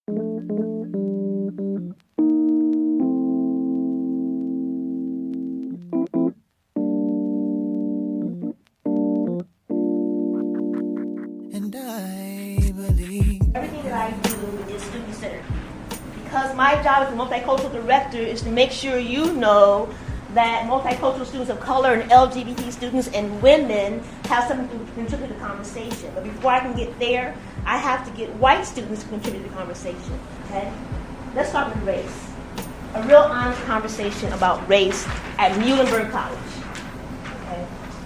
And I believe everything that I do is student-centered. Because my job as a multicultural director is to make sure you know that multicultural students of color and LGBT students and women have something to contribute to the conversation. But before I can get there, I have to get white students to contribute to the conversation. Okay? Let's start with race. A real honest conversation about race at Muhlenberg College. Okay?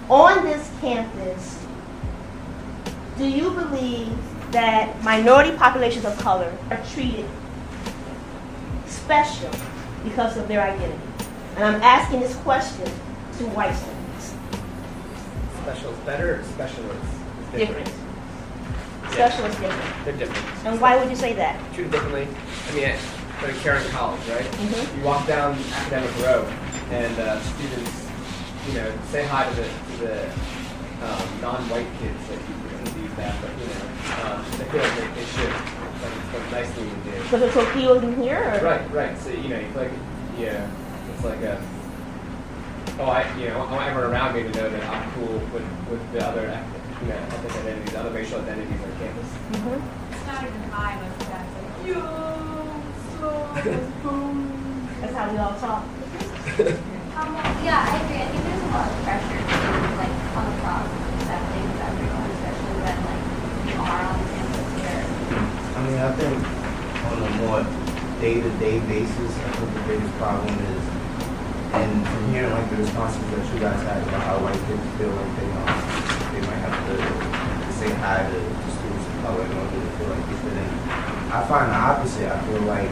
On this campus, do you believe that minority populations of color are treated special because of their identity? And I'm asking this question to white students. Special is better or special is different? Different. Special is different. They're different. And why would you say that? Treated differently. I mean, at Caring College, right? Mm-hmm. You walk down Academic Row, and students, say hi to the non-white kids that you do that, but they feel like they should. Like it's a nice thing to do. Because it's so few in here? Or? Right. So you feel like, it's like a. I want everyone around me to know that I'm cool with the other, ethnic identities, other racial identities on campus. Mm-hmm. It's not even high most of the time. It's like, yo, so, boom. That's how we all talk. Yeah, I agree. I think there's a lot of pressure to come across accepting of everyone, especially when you are on campus here. I mean, I think on a more day-to-day basis, I think the biggest problem is, and from hearing the responses that you guys had about how white kids feel like they might have to say hi to students of color in order to feel like they fit in. I find the opposite. I feel like,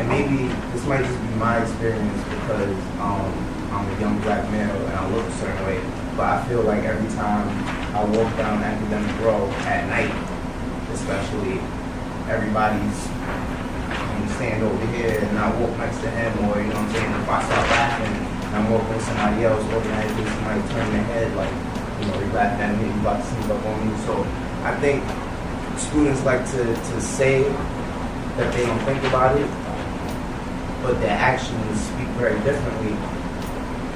and maybe this might just be my experience because I'm a young black male and I look a certain way, but I feel like every time I walk down Academic Row at night, especially, everybody's stand over here and I walk next to him, or if I start laughing and I'm walking with somebody else, automatically somebody turn their head they laughing at me, you about to sneak up on me. So I think students like to say that they don't think about it, but their actions speak very differently.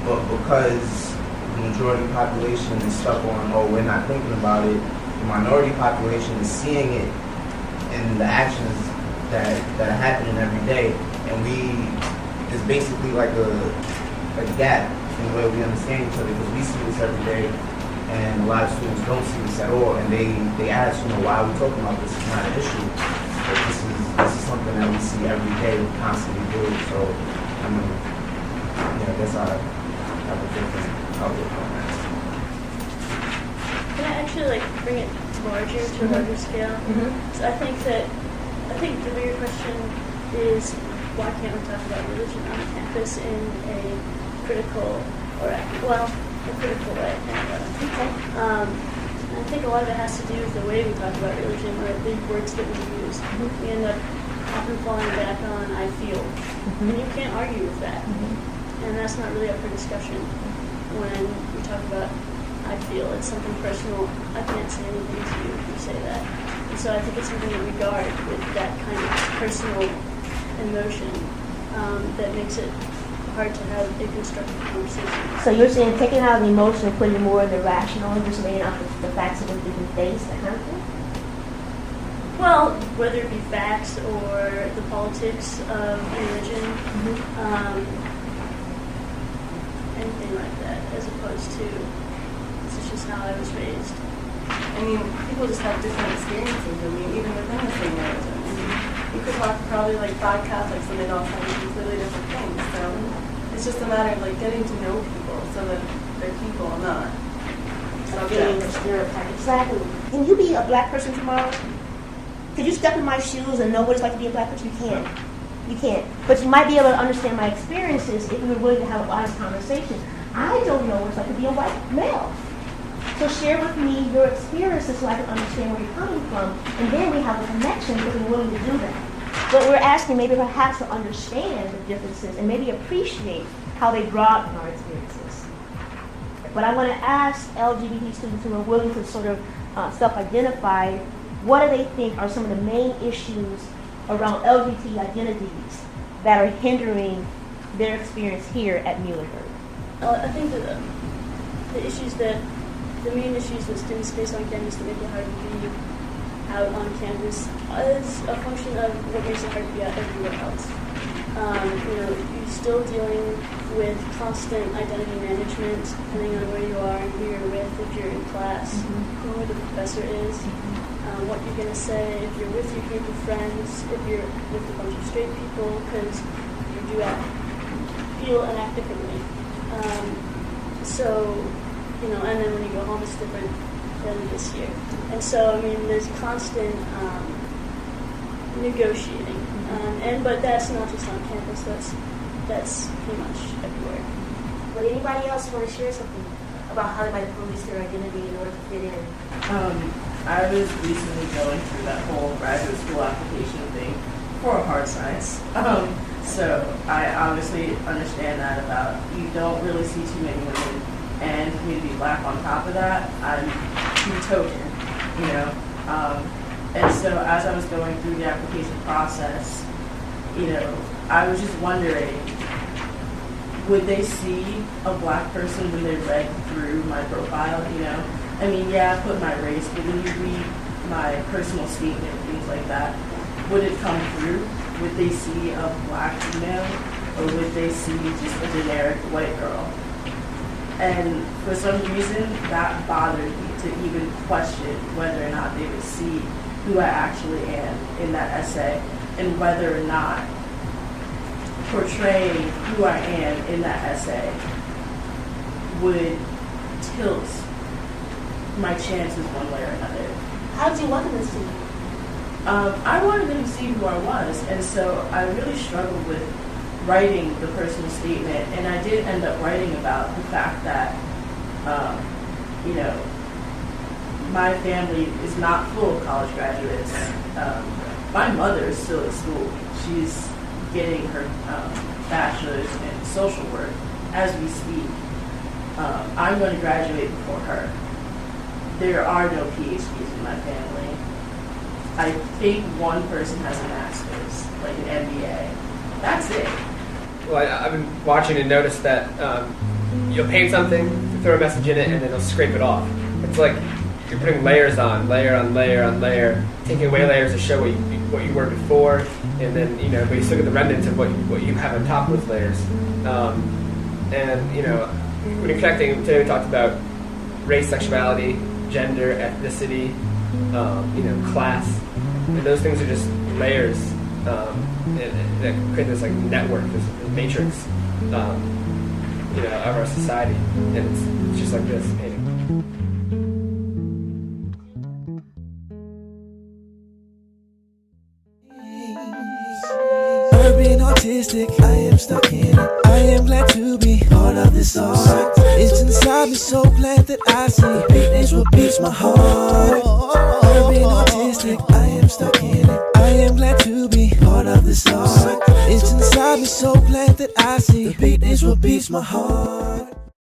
But because the majority population is stuck on, we're not thinking about it, the minority population is seeing it in the actions that are happening every day, and it's basically like a gap in the way we understand each other, because we see this every day, and a lot of students don't see this at all, and they ask, why are we talking about this? It's not an issue, but this is something that we see every day, we constantly do. So, I guess I have a different outlook on that. Can I actually bring it larger to a larger scale? Mm-hmm. So I think the bigger question is, why can't we talk about religion on campus in a critical way? I think a lot of it has to do with the way we talk about religion, or the words that we use. Mm-hmm. We end up often falling back on "I feel," Mm-hmm. and you can't argue with that. Mm-hmm. And that's not really up for discussion when we talk about "I feel." It's something personal. I can't say anything to you if you say that. And so I think it's something that we guard with that kind of personal emotion that makes it hard to have a constructive conversation. So you're saying taking out the emotion and putting more in the rational and just laying out the facts of what we can face, that kind of thing? Well, whether it be facts or the politics of religion, anything like that, as opposed to this is just how I was raised. I mean, people just have different experiences. I mean, even within the same religion. You could talk to probably 5 Catholics and they'd all tell you completely different things. So it's just a matter of getting to know people so that they're people and not subjects. Exactly. Can you be a black person tomorrow? Could you step in my shoes and know what it's like to be a black person? You can't. You can't. But you might be able to understand my experiences if we were willing to have an honest conversation. I don't know what it's like to be a white male. So share with me your experiences so I can understand where you're coming from, and then we have a connection because we're willing to do that. But we're asking maybe perhaps to understand the differences and maybe appreciate how they broaden our experiences. But I want to ask LGBT students who are willing to sort of self-identify, what do they think are some of the main issues around LGBT identities that are hindering their experience here at Muhlenberg? I think that the main issues that students face on campus that make it hard to be out on campus is a function of what makes it hard to be out everywhere else. You're still dealing with constant identity management, depending on where you are and who you're with, if you're in class, who the professor is, what you're going to say, if you're with your group of friends, if you're with a bunch of straight people, because you do feel and act differently. And then when you go home, it's different than this year. And so, there's constant negotiating. But that's not just on campus, that's pretty much everywhere. Would anybody else want to share something about how they might police their identity in order to fit in? I was recently going through that whole graduate school application thing for hard science. So I obviously understand that about you don't really see too many women, and for me to be black on top of that, I'm too token, And so as I was going through the application process, I was just wondering, would they see a black person when they read through my profile, I put my race, but when you read my personal statement and things like that, would it come through? Would they see a black female, or would they see just a generic white girl? And for some reason, that bothered me to even question whether or not they would see who I actually am in that essay, and whether or not portraying who I am in that essay would tilt my chances one way or another. How did you want them to see you? I wanted them to see who I was, and so I really struggled with writing the personal statement, and I did end up writing about the fact that, my family is not full of college graduates. My mother is still at school. She's getting her bachelor's in social work as we speak. I'm going to graduate before her. There are no PhDs in my family. I think one person has a master's, like an MBA. That's it. Well, I've been watching and noticed that you'll paint something, throw a message in it, and then you'll scrape it off. It's like you're putting layers on, layer on layer on layer, taking away layers to show what you were before, and then but you still get the remnants of what you have on top of those layers. When you're connecting, today we talked about race, sexuality, gender, ethnicity, class, and those things are just layers that create this network, this matrix, of our society, and it's just like this painting. Urban Artistik, I am stuck in it. I am glad to be part of this art. It's inside me, so glad that I see the beat what beats my heart. Urban Artistik, I am stuck in it. I am glad to be part of this art. It's inside me, so glad that I see the beat is what beats my heart.